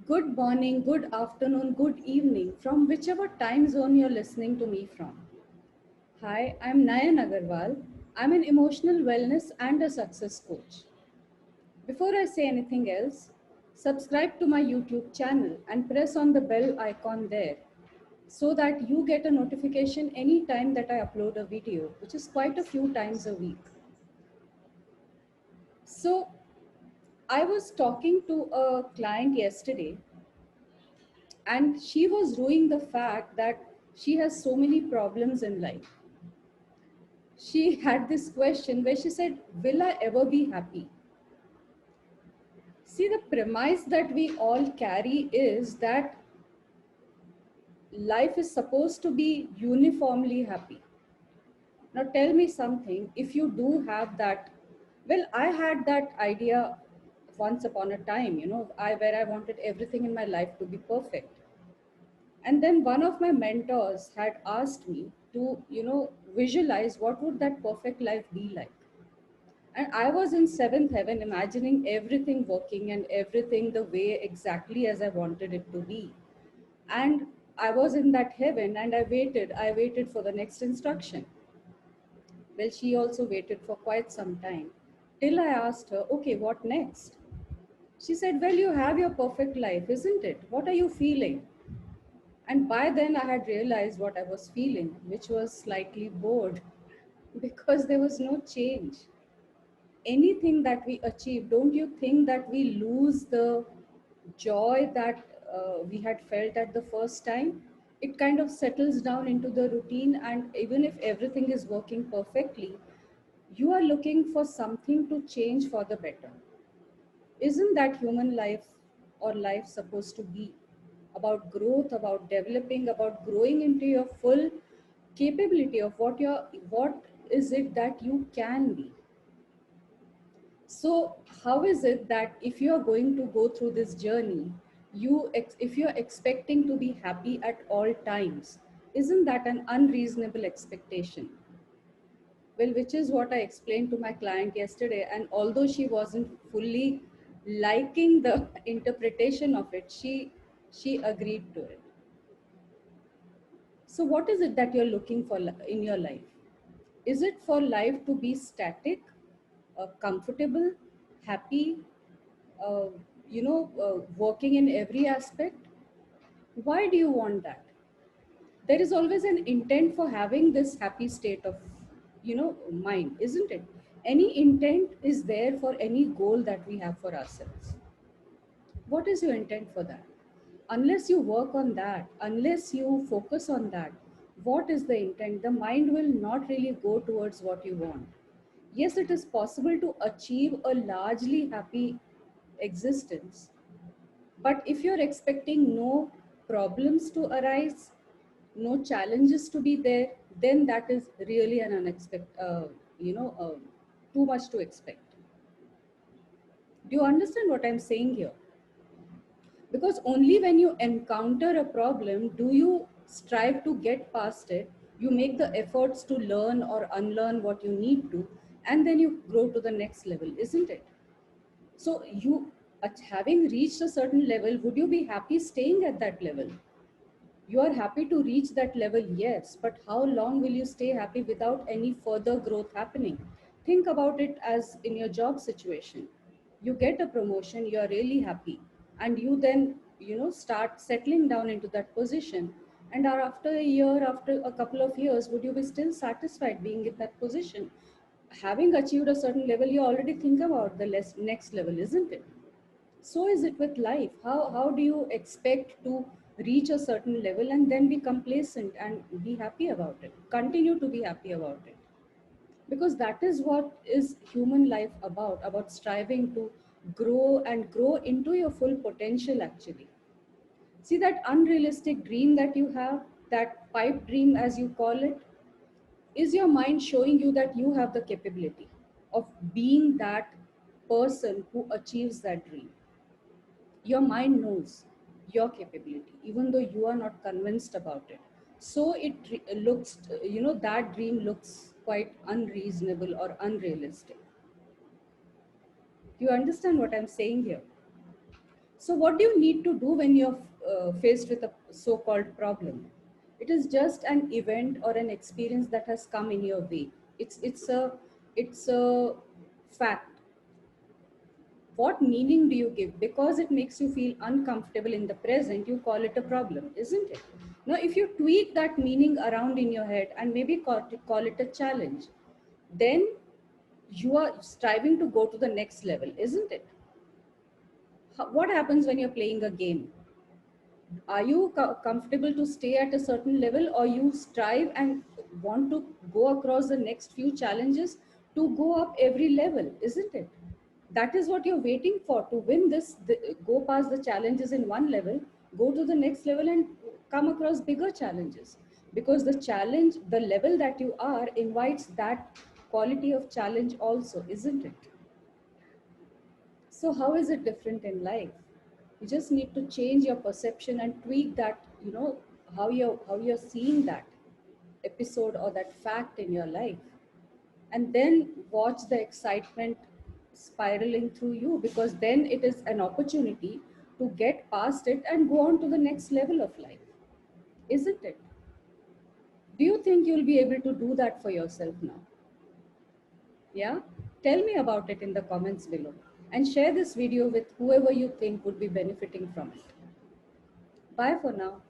Good morning, good afternoon, good evening from whichever time zone you're listening to me from. Hi, I'm Nayan Agarwal. I'm an emotional wellness and a success coach. Before I say anything else, subscribe to my YouTube channel and press on the bell icon there so that you get a notification anytime that I upload a video, which is quite a few times a week. So, I was talking to a client yesterday and she was ruing the fact that she has so many problems in life. She had this question where she said, will I ever be happy? See, the premise that we all carry is that life is supposed to be uniformly happy. Now tell me something, if you do have that, well, I had that idea once upon a time, where I wanted everything in my life to be perfect. And then one of my mentors had asked me to, visualize what would that perfect life be like. And I was in seventh heaven, imagining everything working and everything the way exactly as I wanted it to be. And I was in that heaven and I waited for the next instruction. Well, she also waited for quite some time till I asked her, okay, what next? She said, well, you have your perfect life, isn't it? What are you feeling? And by then, I had realized what I was feeling, which was slightly bored because there was no change. Anything that we achieve, don't you think that we lose the joy that we had felt at the first time? It kind of settles down into the routine, and even if everything is working perfectly, you are looking for something to change for the better. Isn't that human life or life supposed to be? About growth, about developing, about growing into your full capability of what is it that you can be. So how is it that if you are going to go through this journey, if you're expecting to be happy at all times, isn't that an unreasonable expectation? Well, which is what I explained to my client yesterday. And although she wasn't fully liking the interpretation of it, she agreed to it. So, what is it that you're looking for in your life? Is it for life to be static, comfortable, happy, uh, working in every aspect? Why do you want that? There is always an intent for having this happy state of, mind, isn't it? Any intent is there for any goal that we have for ourselves. What is your intent for that? Unless you work on that, unless you focus on that, what is the intent? The mind will not really go towards what you want. Yes, it is possible to achieve a largely happy existence, but if you're expecting no problems to arise, no challenges to be there, then that is really an unexpected, too much to expect. Do you understand what I'm saying here? Because only when you encounter a problem do you strive to get past it, you make the efforts to learn or unlearn what you need to, and then you grow to the next level, isn't it? So, having reached a certain level, would you be happy staying at that level? You are happy to reach that level, yes, but how long will you stay happy without any further growth happening? Think about it as in your job situation. You get a promotion, you are really happy, and you then, start settling down into that position. And after a year, after a couple of years, would you be still satisfied being in that position? Having achieved a certain level, you already think about the next level, isn't it? So is it with life. How do you expect to reach a certain level and then be complacent and be happy about it, continue to be happy about it? Because that is what is human life about striving to grow and grow into your full potential. Actually, see, that unrealistic dream that you have, that pipe dream as you call it, is your mind showing you that you have the capability of being that person who achieves that dream. Your mind knows your capability even though you are not convinced about it. So looks, that dream looks quite unreasonable or unrealistic. You understand what I'm saying here? So what do you need to do when you're faced with a so-called problem? It is just an event or an experience that has come in your way. It's a fact. What meaning do you give? Because it makes you feel uncomfortable in the present, you call it a problem, isn't it? Now, if you tweak that meaning around in your head and maybe call it a challenge, then you are striving to go to the next level, isn't it? What happens when you're playing a game? Are you comfortable to stay at a certain level, or you strive and want to go across the next few challenges to go up every level, isn't it? That is what you're waiting for, to win this, go past the challenges in one level, go to the next level and come across bigger challenges, because the challenge, the level that you are invites that quality of challenge also, isn't it? So how is it different in life? You just need to change your perception and tweak that, how you're seeing that episode or that fact in your life. And then watch the excitement spiraling through you, because then it is an opportunity to get past it and go on to the next level of life, isn't it? Do you think you'll be able to do that for yourself now? Yeah? Tell me about it in the comments below, and share this video with whoever you think would be benefiting from it. Bye for now.